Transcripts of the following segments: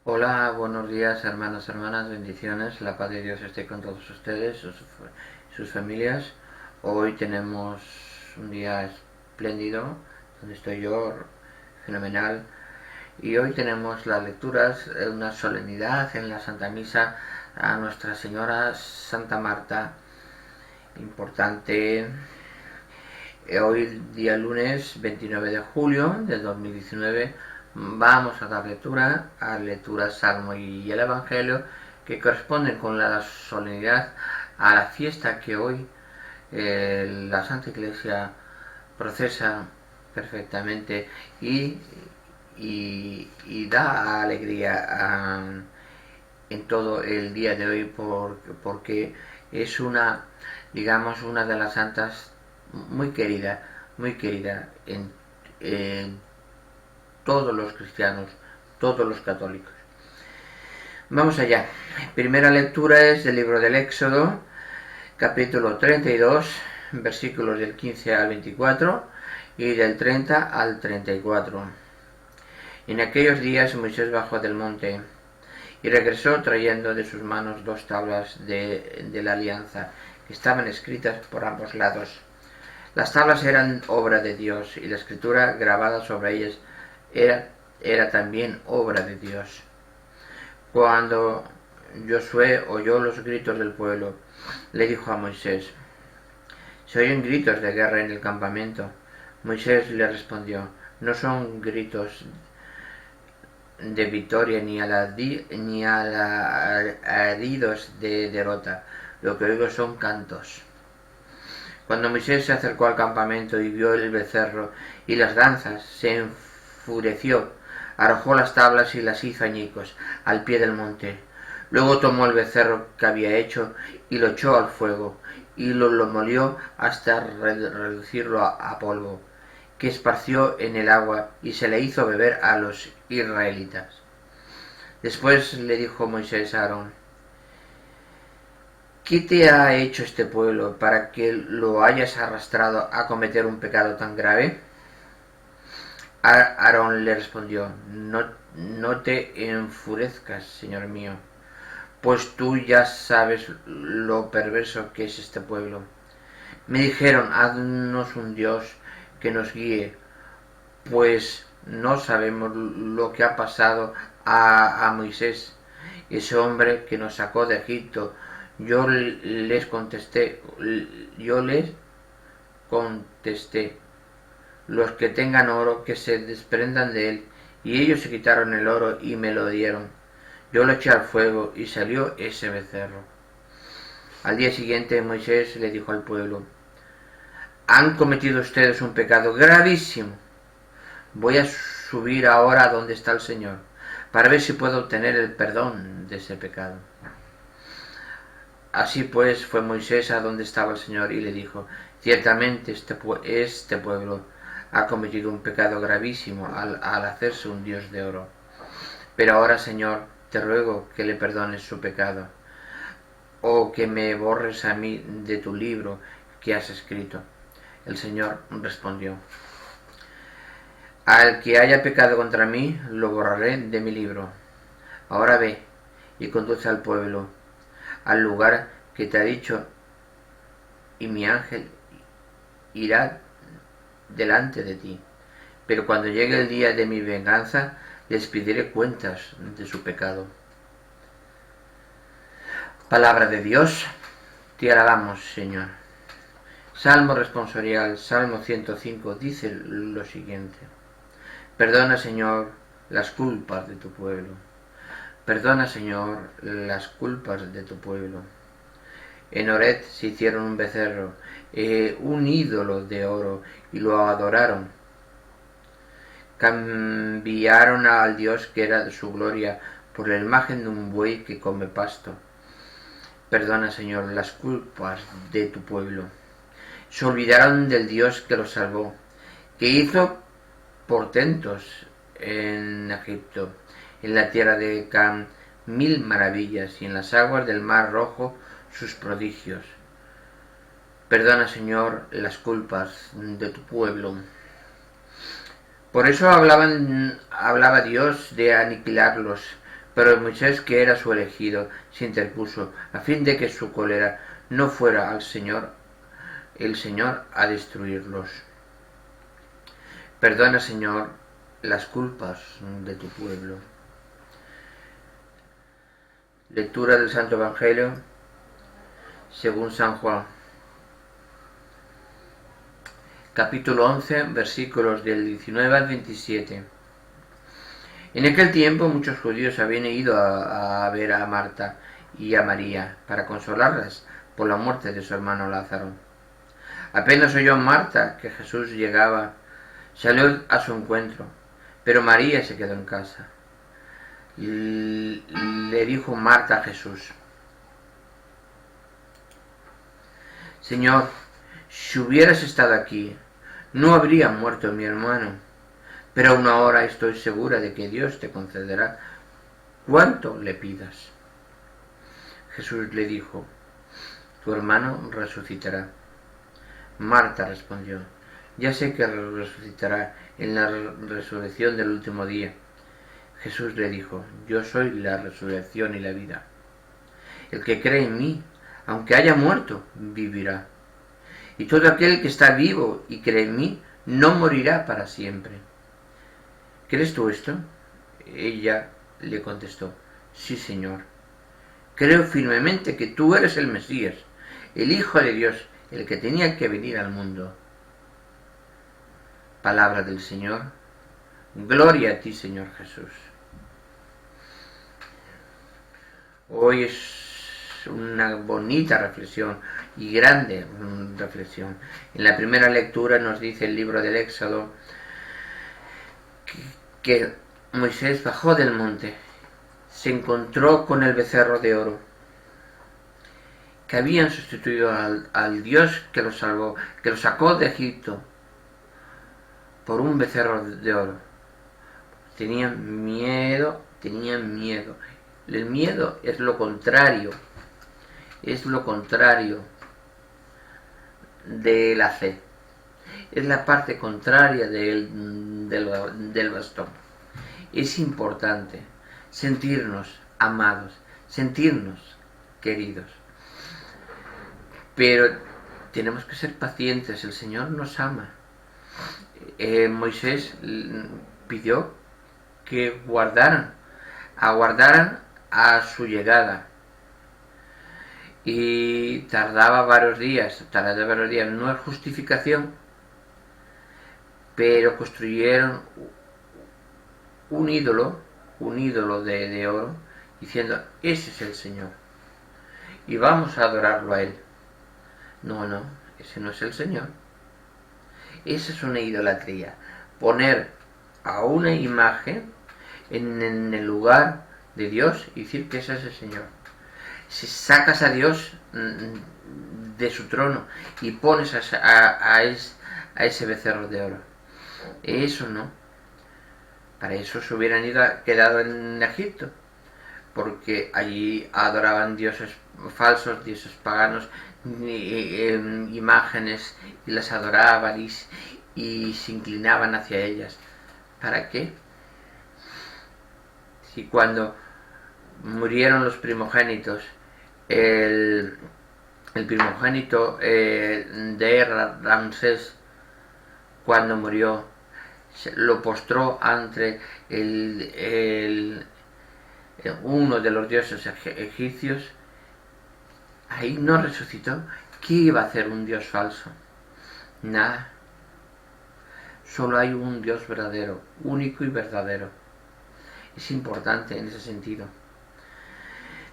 Hola, buenos días hermanos, hermanas, bendiciones, la paz de Dios esté con todos ustedes, sus familias. Hoy tenemos un día espléndido, donde estoy yo, fenomenal, y hoy tenemos las lecturas, una solemnidad en la Santa Misa a Nuestra Señora Santa Marta, importante. Hoy día lunes 29 de julio del 2019 vamos a dar lectura a lectura Salmo y el Evangelio que corresponden con la solemnidad a la fiesta que hoy la Santa Iglesia procesa perfectamente y da alegría en todo el día de hoy porque es digamos, una de las santas muy querida en todos los cristianos, todos los católicos. Vamos allá. Primera lectura es del libro del Éxodo, capítulo 32, versículos del 15 al 24 y del 30 al 34. En aquellos días Moisés bajó del monte y regresó trayendo de sus manos dos tablas de la alianza que estaban escritas por ambos lados. Las tablas eran obra de Dios y la escritura grabada sobre ellas era también obra de Dios. Cuando Josué oyó los gritos del pueblo, le dijo a Moisés: se oyen gritos de guerra en el campamento. Moisés le respondió: no son gritos de victoria ni alaridos de derrota. Lo que oigo son cantos. Cuando Moisés se acercó al campamento y vio el becerro y las danzas, se enfureció, arrojó las tablas y las hizo añicos al pie del monte. Luego tomó el becerro que había hecho y lo echó al fuego y lo molió hasta reducirlo a polvo, que esparció en el agua y se le hizo beber a los israelitas. Después le dijo Moisés a Aarón: ¿qué te ha hecho este pueblo para que lo hayas arrastrado a cometer un pecado tan grave? Aarón le respondió: no te enfurezcas, señor mío, pues tú ya sabes lo perverso que es este pueblo. Me dijeron: haznos un Dios que nos guíe, pues no sabemos lo que ha pasado a Moisés, ese hombre que nos sacó de Egipto. Yo les contesté: los que tengan oro, que se desprendan de él. Y ellos se quitaron el oro y me lo dieron. Yo lo eché al fuego y salió ese becerro. Al día siguiente Moisés le dijo al pueblo: han cometido ustedes un pecado gravísimo. Voy a subir ahora a donde está el Señor, para ver si puedo obtener el perdón de ese pecado. Así pues fue Moisés a donde estaba el Señor y le dijo: ciertamente este pueblo ha cometido un pecado gravísimo al hacerse un Dios de oro. Pero ahora, Señor, te ruego que le perdones su pecado, o que me borres a mí de tu libro que has escrito. El Señor respondió: al que haya pecado contra mí, lo borraré de mi libro. Ahora ve y conduce al pueblo al lugar que te ha dicho, y mi ángel irá delante de ti. Pero cuando llegue el día de mi venganza, les pediré cuentas de su pecado. Palabra de Dios, te alabamos, Señor. Salmo responsorial, Salmo 105, dice lo siguiente: perdona, Señor, las culpas de tu pueblo. Perdona, Señor, las culpas de tu pueblo. En Oret se hicieron un becerro, un ídolo de oro, y lo adoraron. Cambiaron al Dios que era de su gloria por la imagen de un buey que come pasto. Perdona, Señor, las culpas de tu pueblo. Se olvidaron del Dios que los salvó, que hizo portentos en Egipto, en la tierra de Cam, 1000 maravillas, y en las aguas del mar Rojo sus prodigios. Perdona, Señor, las culpas de tu pueblo. Por eso hablaba Dios de aniquilarlos Pero Moisés, que era su elegido, se interpuso, a fin de que su cólera no fuera al Señor, el Señor a destruirlos. Perdona, Señor, las culpas de tu pueblo. Lectura del Santo Evangelio según San Juan. Capítulo 11, versículos del 19 al 27. En aquel tiempo muchos judíos habían ido a ver a Marta y a María para consolarlas por la muerte de su hermano Lázaro. Apenas oyó Marta que Jesús llegaba, salió a su encuentro, pero María se quedó en casa. Le dijo Marta a Jesús: Señor, si hubieras estado aquí, no habría muerto mi hermano. Pero aún ahora estoy segura de que Dios te concederá cuanto le pidas. Jesús le dijo: tu hermano resucitará. Marta respondió: ya sé que resucitará en la resurrección del último día. Jesús le dijo: yo soy la resurrección y la vida. El que cree en mí, aunque haya muerto, vivirá. Y todo aquel que está vivo y cree en mí, no morirá para siempre. ¿Crees tú esto? Ella le contestó: sí, Señor. Creo firmemente que tú eres el Mesías, el Hijo de Dios, el que tenía que venir al mundo. Palabra del Señor. Gloria a ti, Señor Jesús. Hoy es una bonita reflexión y grande reflexión. En la primera lectura nos dice el libro del Éxodo que Moisés bajó del monte, se encontró con el becerro de oro, que habían sustituido al Dios que lo salvó, que lo sacó de Egipto, por un becerro de oro. Tenían miedo. El miedo es lo contrario de la fe. Es la parte contraria del bastón. Es importante sentirnos amados, sentirnos queridos. Pero tenemos que ser pacientes, el Señor nos ama. Moisés pidió que aguardaran a su llegada. Y tardaba varios días, no es justificación, pero construyeron un ídolo de oro, diciendo: ese es el Señor, y vamos a adorarlo a Él. No, ese no es el Señor. Esa es una idolatría, poner a una imagen en el lugar de Dios y decir que ese es el Señor. Si sacas a Dios de su trono y pones a ese becerro de oro, eso no. Para eso se hubieran quedado en Egipto, porque allí adoraban dioses falsos, dioses paganos, imágenes, y las adoraban y se inclinaban hacia ellas. ¿Para qué? Si cuando murieron los primogénitos, el primogénito de Ramsés, cuando murió, lo postró ante uno de los dioses egipcios. Ahí no resucitó. ¿Qué iba a hacer un dios falso? Nada. Solo hay un Dios verdadero, único y verdadero. Es importante en ese sentido.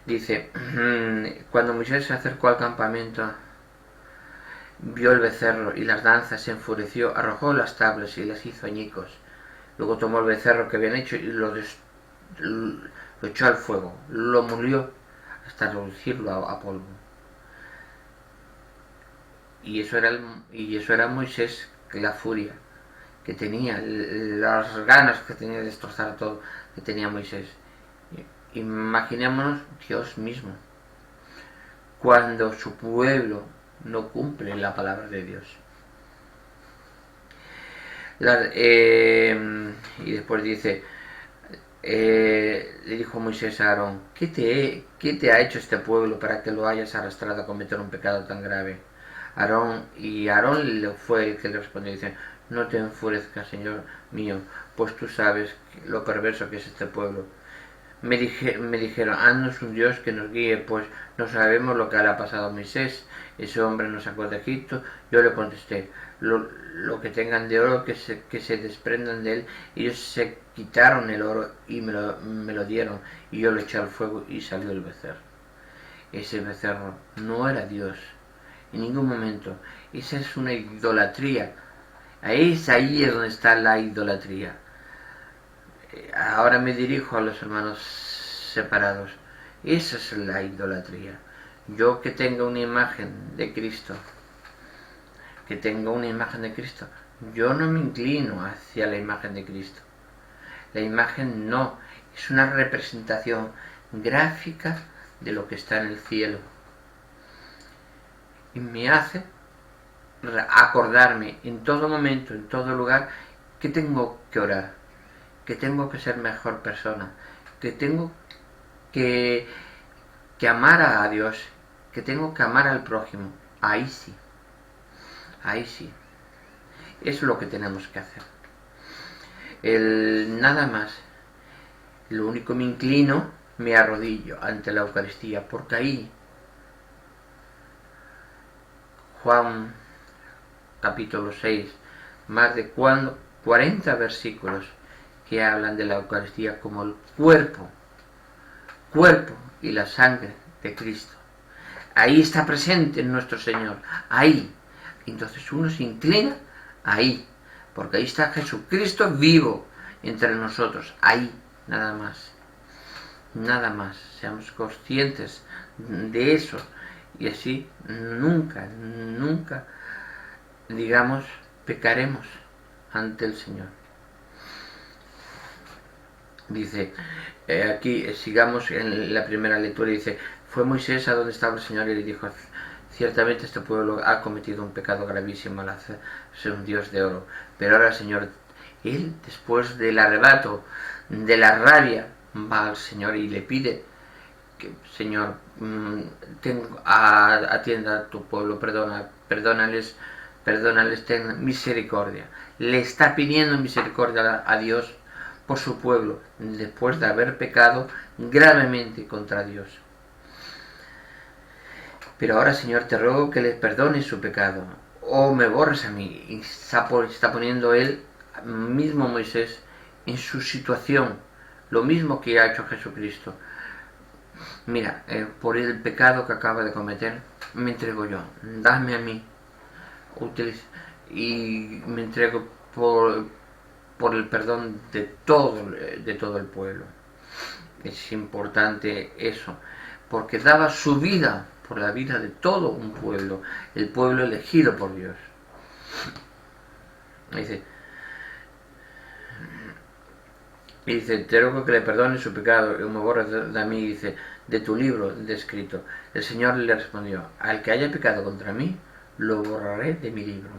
Dice: cuando Moisés se acercó al campamento, vio el becerro y las danzas, se enfureció, arrojó las tablas y las hizo añicos. Luego tomó el becerro que habían hecho y lo echó al fuego, lo molió hasta reducirlo a polvo. Y eso era Moisés, que la furia que tenía, las ganas que tenía de destrozar todo que tenía Moisés. Imaginémonos Dios mismo cuando su pueblo no cumple la palabra de Dios. Y después dice: le dijo Moisés a Aarón, ¿qué te ha hecho este pueblo para que lo hayas arrastrado a cometer un pecado tan grave? Aarón fue el que le respondió, dice, no te enfurezcas, Señor mío, pues tú sabes lo perverso que es este pueblo. Me dijeron, haznos un Dios que nos guíe, pues no sabemos lo que le ha pasado a Moisés. Ese hombre nos sacó de Egipto. Yo le contesté, lo que tengan de oro, que se desprendan de él. Ellos se quitaron el oro y me lo dieron. Y yo lo eché al fuego y salió el becerro. Ese becerro no era Dios, en ningún momento. Esa es una idolatría. Ahí es donde está la idolatría. Ahora me dirijo a los hermanos separados. Esa es la idolatría. Yo que tenga una imagen de Cristo, yo no me inclino hacia la imagen de Cristo. La imagen no, es una representación gráfica de lo que está en el cielo. Y me hace acordarme en todo momento, en todo lugar, que tengo que orar, que tengo que ser mejor persona, que tengo que amar a Dios, que tengo que amar al prójimo. Ahí sí, eso es lo que tenemos que hacer. Nada más, lo único me inclino, me arrodillo ante la Eucaristía, porque ahí Juan capítulo 6, más de 40 versículos que hablan de la Eucaristía como el cuerpo y la sangre de Cristo. Ahí está presente nuestro Señor, ahí. Entonces uno se inclina ahí, porque ahí está Jesucristo vivo entre nosotros, ahí, nada más. Nada más, seamos conscientes de eso y así nunca, digamos, pecaremos ante el Señor. Dice, aquí sigamos en la primera lectura, dice, fue Moisés a donde estaba el Señor y le dijo, ciertamente este pueblo ha cometido un pecado gravísimo al hacerse un Dios de oro, pero ahora Señor, él después del arrebato, de la rabia, va al Señor y le pide que, Señor, atienda a tu pueblo, perdónales, ten misericordia. Le está pidiendo misericordia a Dios por su pueblo, después de haber pecado gravemente contra Dios. Pero ahora, Señor, te ruego que les perdones su pecado, o me borres a mí. Y está poniendo él, mismo Moisés, en su situación, lo mismo que ha hecho Jesucristo. Mira, por el pecado que acaba de cometer, me entrego yo, dame a mí, y me entrego por el perdón de todo el pueblo. Es importante eso, porque daba su vida por la vida de todo un pueblo, el pueblo elegido por Dios. Dice, te ruego que le perdones su pecado y me borres de mí, dice, de tu libro de escrito. El Señor le respondió, al que haya pecado contra mí, lo borraré de mi libro.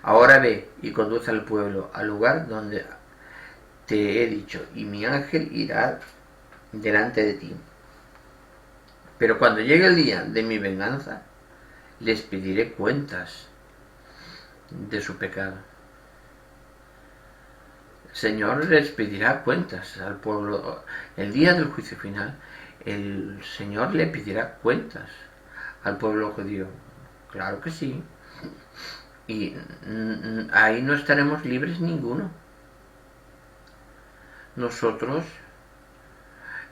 Ahora ve y conduce al pueblo al lugar donde te he dicho, y mi ángel irá delante de ti. Pero cuando llegue el día de mi venganza, les pediré cuentas de su pecado. El Señor les pedirá cuentas al pueblo. El día del juicio final, el Señor le pedirá cuentas al pueblo judío. Claro que sí. Y ahí no estaremos libres ninguno. Nosotros,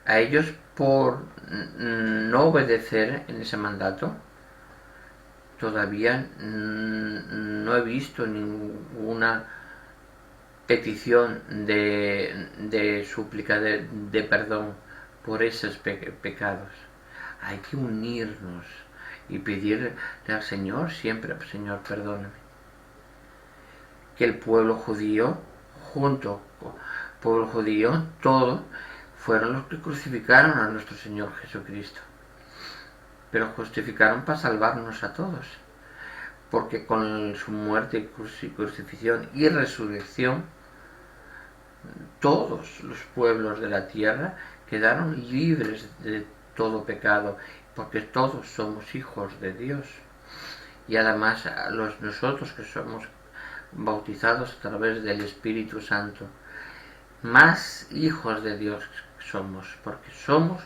a ellos por no obedecer en ese mandato, todavía no he visto ninguna petición de súplica de perdón por esos pecados. Hay que unirnos y pedirle al Señor siempre, Señor, perdóname. Que el pueblo judío, junto con el pueblo judío, todo, fueron los que crucificaron a nuestro Señor Jesucristo. Pero justificaron para salvarnos a todos. Porque con su muerte, crucifixión y resurrección, todos los pueblos de la tierra quedaron libres de todo pecado, porque todos somos hijos de Dios. Y además nosotros que somos bautizados a través del Espíritu Santo, más hijos de Dios somos, porque somos,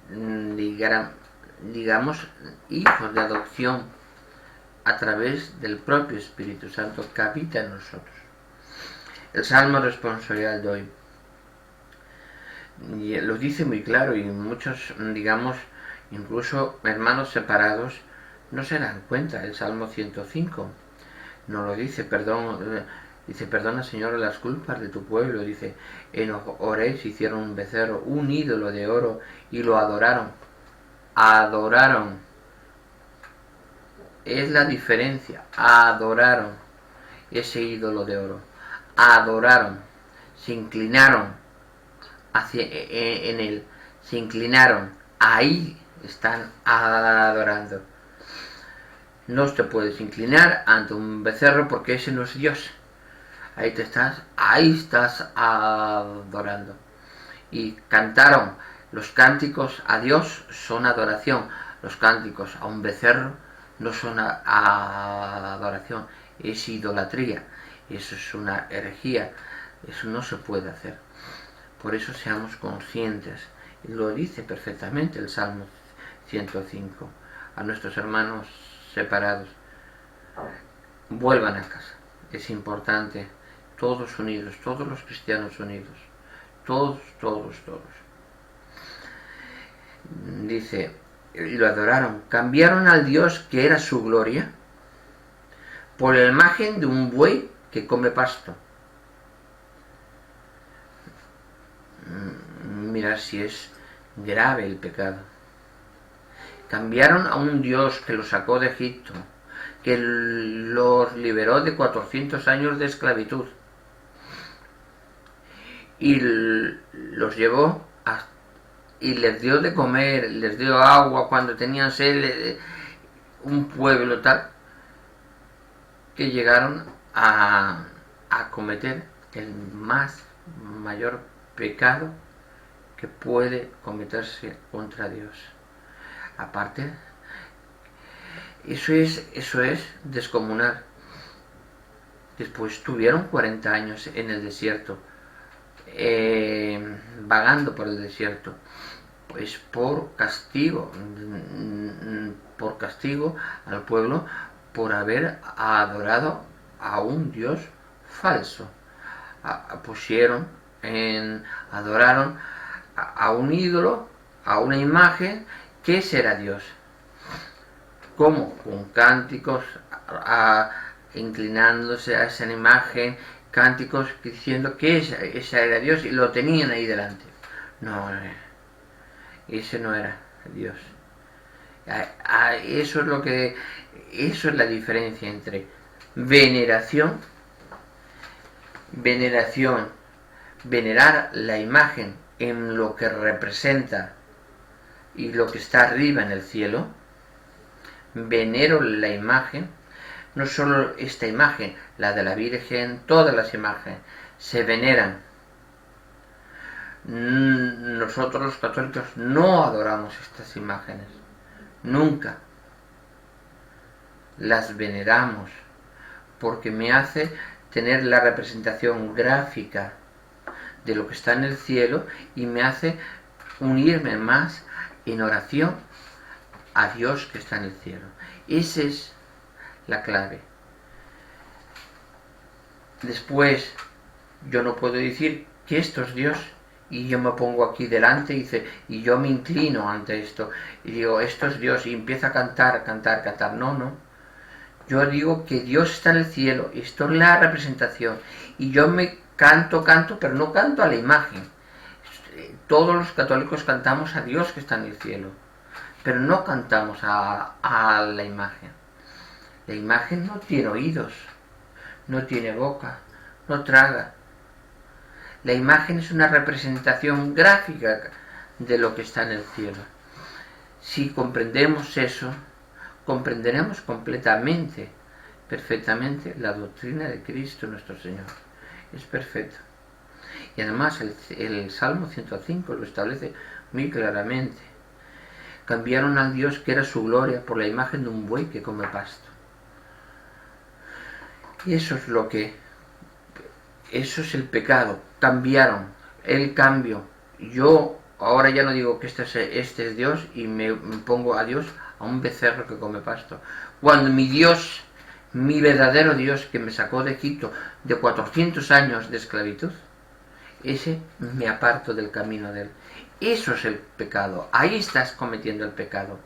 digamos, hijos de adopción a través del propio Espíritu Santo que habita en nosotros. El Salmo responsorial de hoy lo dice muy claro, y muchos, digamos, incluso hermanos separados no se dan cuenta. El Salmo 105 no lo dice, dice, perdona Señor las culpas de tu pueblo, dice, en Ores hicieron un becerro, un ídolo de oro, y lo adoraron. Adoraron. Es la diferencia. Adoraron ese ídolo de oro. Adoraron. Se inclinaron en él. Se inclinaron. Ahí están adorando. No te puedes inclinar ante un becerro porque ese no es Dios. Ahí estás adorando. Y cantaron. Los cánticos a Dios son adoración. Los cánticos a un becerro no son adoración. Es idolatría. Eso es una herejía. Eso no se puede hacer. Por eso seamos conscientes. Y lo dice perfectamente el Salmo 105. A nuestros hermanos separados, vuelvan a casa. Es importante. Todos unidos, todos los cristianos unidos. Todos. Dice, y lo adoraron. Cambiaron al Dios que era su gloria por la imagen de un buey que come pasto. Mira si es grave el pecado. Cambiaron a un Dios que los sacó de Egipto, que los liberó de 400 años de esclavitud y los llevó y les dio de comer, les dio agua cuando tenían sed, un pueblo tal que llegaron a cometer el mayor pecado que puede cometerse contra Dios. Aparte, eso es descomunal. Después tuvieron 40 años en el desierto, vagando por el desierto, pues por castigo al pueblo por haber adorado a un Dios falso. Adoraron a un ídolo, a una imagen. ¿Qué será Dios? ¿Cómo? Con cánticos, inclinándose a esa imagen, cánticos diciendo que esa era Dios y lo tenían ahí delante. No, ese no era Dios. Eso es la diferencia entre veneración, venerar la imagen en lo que representa y lo que está arriba en el cielo. Venero la imagen, no solo esta imagen, la de la Virgen, todas las imágenes se veneran. Nosotros los católicos no adoramos estas imágenes, nunca. Las veneramos porque me hace tener la representación gráfica de lo que está en el cielo y me hace unirme más en oración a Dios que está en el cielo. Esa es la clave. Después, yo no puedo decir que esto es Dios y yo me pongo aquí delante y yo me inclino ante esto y digo, esto es Dios, y empiezo a cantar. No. Yo digo que Dios está en el cielo, esto es la representación, y yo me canto, pero no canto a la imagen. Todos los católicos cantamos a Dios que está en el cielo, pero no cantamos a la imagen. La imagen no tiene oídos, no tiene boca, no traga. La imagen es una representación gráfica de lo que está en el cielo. Si comprendemos eso, comprenderemos perfectamente la doctrina de Cristo nuestro Señor. Es perfecto. Y además el Salmo 105 lo establece muy claramente. Cambiaron al Dios que era su gloria por la imagen de un buey que come pasto. Y eso es el pecado. Cambiaron, el cambio. Yo ahora ya no digo que este es Dios y me pongo a Dios a un becerro que come pasto. Cuando mi Dios, mi verdadero Dios que me sacó de Egipto de 400 años de esclavitud, ese me aparto del camino de él. Eso es el pecado. Ahí estás cometiendo el pecado.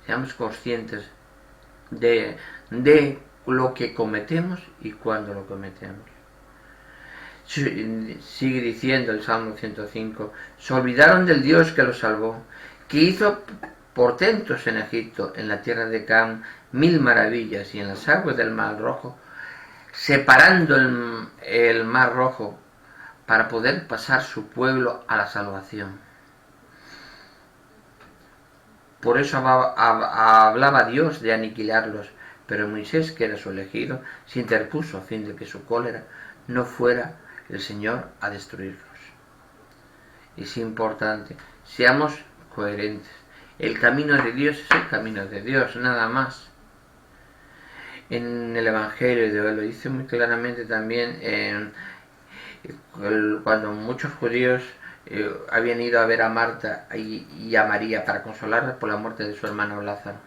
Seamos conscientes de lo que cometemos y cuándo lo cometemos. Sigue diciendo el Salmo 105, se olvidaron del Dios que los salvó, que hizo portentos en Egipto, en la tierra de Cam, 1000 maravillas, y en las aguas del Mar Rojo, separando el Mar Rojo para poder pasar su pueblo a la salvación. Por eso hablaba Dios de aniquilarlos, pero Moisés, que era su elegido, se interpuso a fin de que su cólera no fuera el Señor a destruirlos. Es importante, seamos coherentes. El camino de Dios es el camino de Dios, nada más. En el Evangelio de hoy lo dice muy claramente también, cuando muchos judíos habían ido a ver a Marta y a María para consolarlas por la muerte de su hermano Lázaro.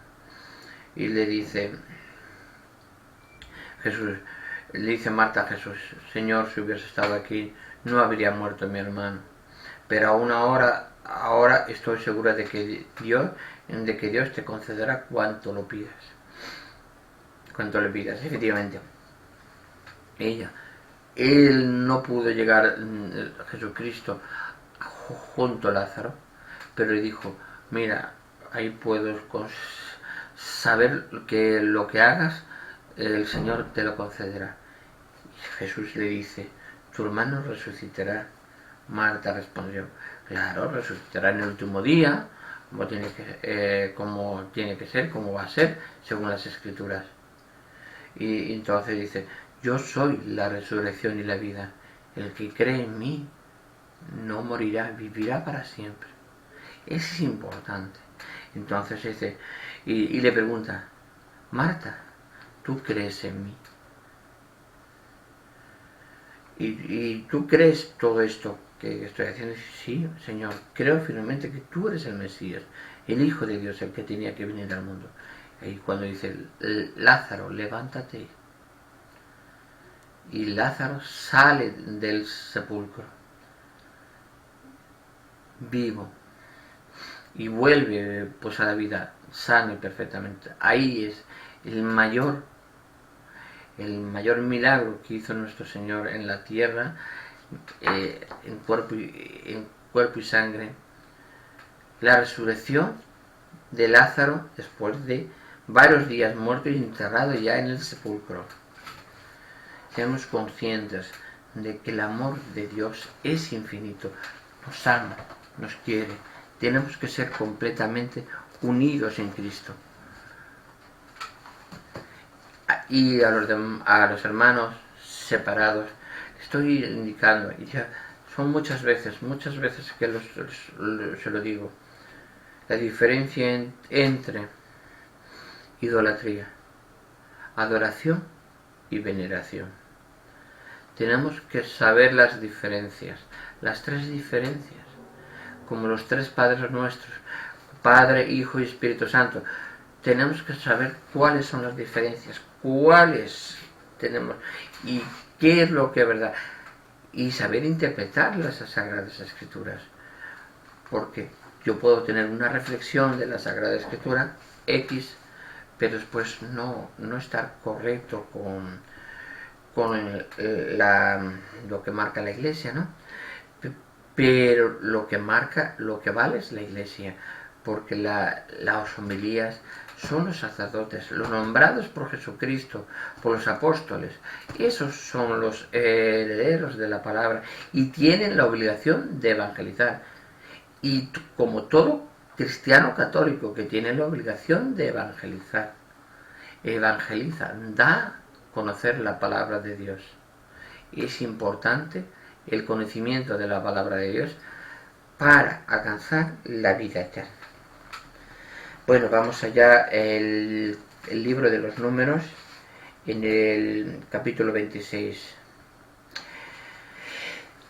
Y le dice Marta a Jesús, Señor, si hubieras estado aquí, no habría muerto mi hermano. Pero aún ahora estoy segura de que Dios te concederá cuanto le pidas. Efectivamente. Él no pudo llegar, Jesucristo, junto a Lázaro, pero le dijo, mira, ahí puedo saber que lo que hagas, el Señor te lo concederá. Y Jesús le dice, tu hermano resucitará. Marta respondió, claro, resucitará en el último día, como tiene que ser, como va a ser, según las Escrituras. Y entonces dice, yo soy la resurrección y la vida. El que cree en mí no morirá, vivirá para siempre. Eso es importante. Entonces dice, y le pregunta, Marta, ¿tú crees en mí? ¿Y tú crees todo esto que estoy haciendo? Sí, Señor, creo firmemente que tú eres el Mesías, el Hijo de Dios, el que tenía que venir al mundo. Y cuando dice, Lázaro, levántate. Y Lázaro sale del sepulcro, vivo, y vuelve pues a la vida, sano y perfectamente. Ahí es el mayor milagro que hizo nuestro Señor en la tierra, en cuerpo y sangre, la resurrección de Lázaro después de varios días muerto y enterrado ya en el sepulcro. Seamos conscientes de que el amor de Dios es infinito, nos ama, nos quiere. Tenemos que ser completamente unidos en Cristo. Y a los hermanos separados, estoy indicando, y ya son muchas veces que se lo digo, la diferencia entre idolatría, adoración y veneración. Tenemos que saber las diferencias, las tres diferencias, como los tres Padres nuestros, Padre, Hijo y Espíritu Santo. Tenemos que saber cuáles son las diferencias, cuáles tenemos y qué es lo que es verdad, y saber interpretar las Sagradas Escrituras, porque yo puedo tener una reflexión de la Sagrada Escritura X, pero después no estar correcto con lo que marca la Iglesia, ¿no? Pero lo que vale es la Iglesia, porque las homilías son los sacerdotes, los nombrados por Jesucristo, por los apóstoles. Esos son los herederos de la palabra y tienen la obligación de evangelizar. Y como todo cristiano católico que tiene la obligación de evangelizar, evangeliza, da a conocer la palabra de Dios. es importante el conocimiento de la palabra de Dios para alcanzar la vida eterna. Bueno, vamos allá, el libro de los Números, en el capítulo 26.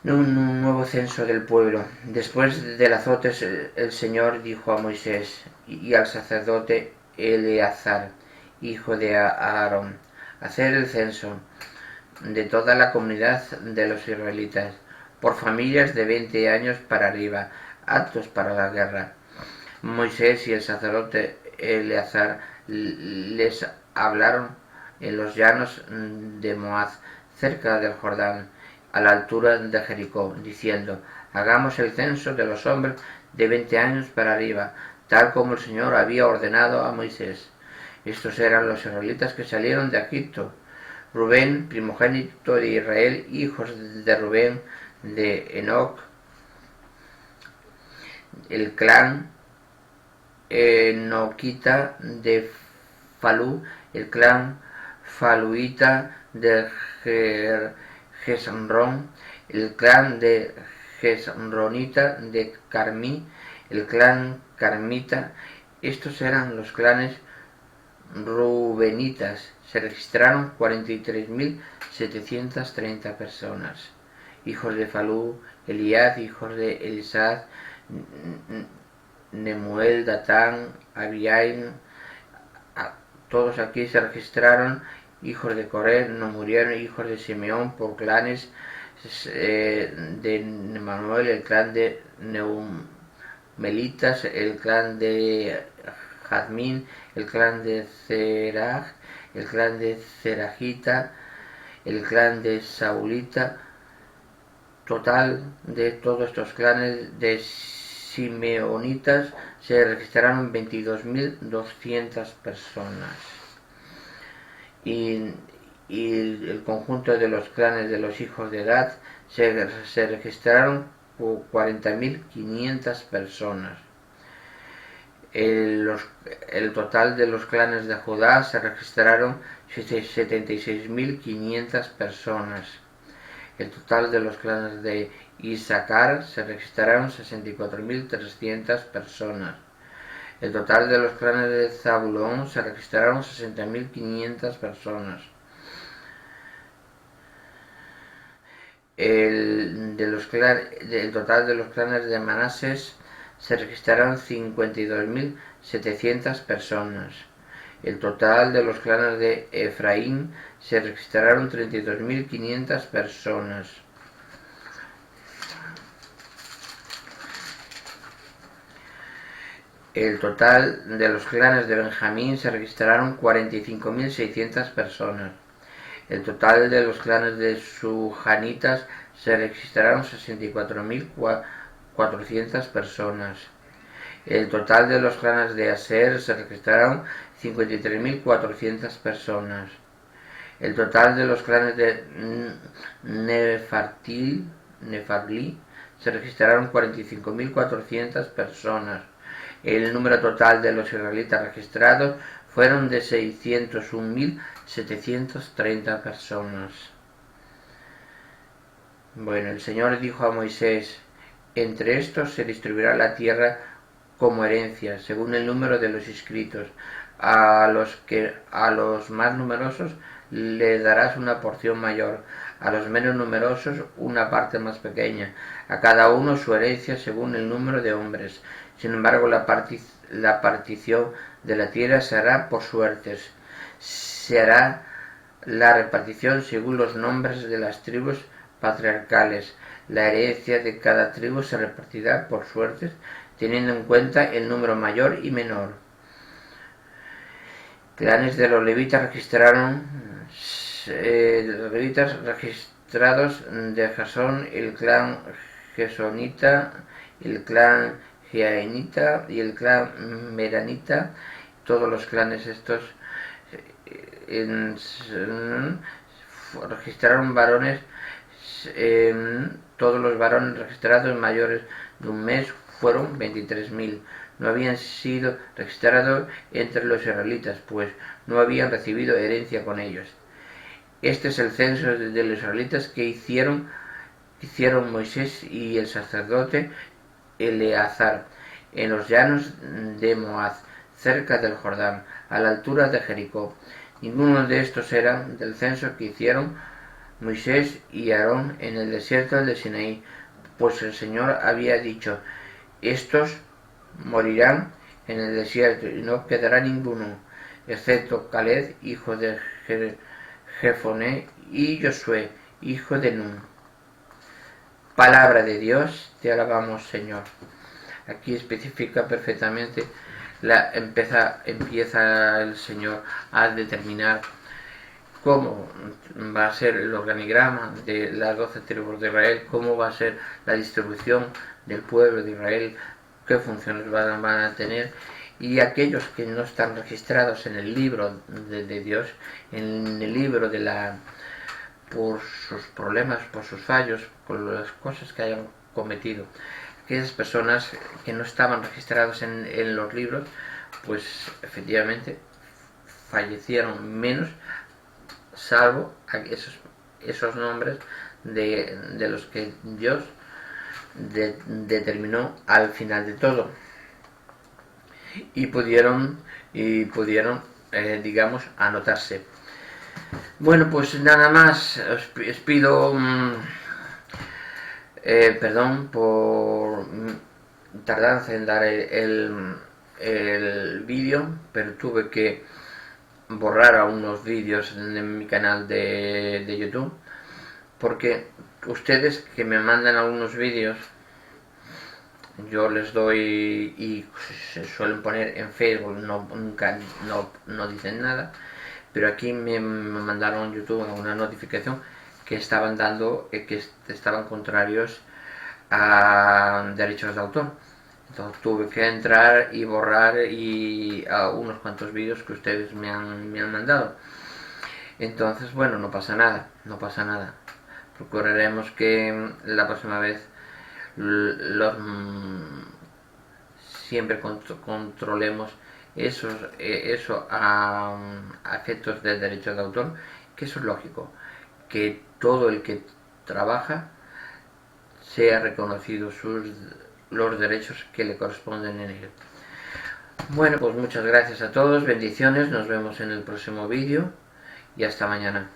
Un nuevo censo del pueblo. Después del azote, el Señor dijo a Moisés y al sacerdote Eleazar, hijo de Aarón, hacer el censo de toda la comunidad de los israelitas, por familias de 20 años para arriba, aptos para la guerra. Moisés y el sacerdote Eleazar les hablaron en los llanos de Moab, cerca del Jordán, a la altura de Jericó, diciendo: hagamos el censo de los hombres de 20 años para arriba, tal como el Señor había ordenado a Moisés. Estos eran los israelitas que salieron de Egipto: Rubén, primogénito de Israel, hijos de Rubén, de Enoc, el clan enoquita de Falú, el clan faluita de Gesrón, el clan de Gesronita de Carmí, el clan carmita. Estos eran los clanes rubenitas. Se registraron 43.730 personas. Hijos de Falú, Eliad, hijos de Elisad, Nemuel, Datán, Abiain. Todos aquí se registraron. Hijos de Coré no murieron. Hijos de Simeón por clanes, de Manuel, el clan de Neumelitas, el clan de Jazmín, el clan de Zeraj, el clan de Zerajita, el clan de Saulita. Total de todos estos clanes de simeonitas se registraron 22.200 personas. Y el conjunto de los clanes de los hijos de Gad se registraron 40.500 personas. El total de los clanes de Judá se registraron 76.500 personas. El total de los clanes de Isaacar se registraron 64.300 personas. El total de los clanes de Zabulón se registraron 60.500 personas. El total de los clanes de Manasés se registraron 52.700 personas. El total de los clanes de Efraín se registraron 32.500 personas. El total de los clanes de Benjamín se registraron 45.600 personas. El total de los clanes de Sujanitas se registraron 64.400 personas. El total de los clanes de Aser se registraron 53.400 personas. El total de los clanes de Nefarli se registraron 45.400 personas. El número total de los israelitas registrados fueron de 601.730 personas. Bueno, el Señor dijo a Moisés: entre estos se distribuirá la tierra como herencia, según el número de los inscritos. A los más numerosos le darás una porción mayor, a los menos numerosos una parte más pequeña, a cada uno su herencia según el número de hombres. Sin embargo, la partición de la tierra se hará por suertes. Se hará la repartición según los nombres de las tribus patriarcales. La herencia de cada tribu se repartirá por suertes, teniendo en cuenta el número mayor y menor. Clanes de los levitas registrados de Jasón, el clan Gesonita, el clan Giaenita y el clan Meranita. Todos los clanes estos registraron varones. Todos los varones registrados mayores de un mes fueron 23.000. No habían sido registrados entre los israelitas, pues no habían recibido herencia con ellos. Este es el censo de los israelitas que hicieron Moisés y el sacerdote Eleazar en los llanos de Moab, cerca del Jordán, a la altura de Jericó. Ninguno de estos eran del censo que hicieron Moisés y Aarón en el desierto de Sinaí, pues el Señor había dicho: estos morirán en el desierto y no quedará ninguno, excepto Caleb, hijo de Jefoné, y Josué, hijo de Nun. Palabra de Dios, te alabamos, Señor. Aquí especifica perfectamente, empieza el Señor a determinar cómo va a ser el organigrama de las 12 tribus de Israel, cómo va a ser la distribución del pueblo de Israel, qué funciones van a tener, y aquellos que no están registrados en el libro de Dios, en el libro de por sus problemas, por sus fallos, por las cosas que hayan cometido, aquellas personas que no estaban registrados en los libros, pues efectivamente fallecieron menos, salvo esos nombres de los que Dios determinó al final de todo, y pudieron digamos, anotarse. Bueno, pues nada más, os pido perdón por tardanza en dar el vídeo, pero tuve que borrar algunos vídeos en mi canal de YouTube, porque ustedes que me mandan algunos vídeos, yo les doy y se suelen poner en Facebook, nunca dicen nada, pero aquí me mandaron YouTube una notificación que estaban dando, que estaban contrarios a derechos de autor. Entonces tuve que entrar y borrar a unos cuantos vídeos que ustedes me han mandado. Entonces, bueno, no pasa nada. Procuraremos que la próxima vez siempre controlemos eso a efectos de derechos de autor, que eso es lógico, que todo el que trabaja sea reconocido los derechos que le corresponden en él. Bueno, pues muchas gracias a todos, bendiciones, nos vemos en el próximo vídeo y hasta mañana.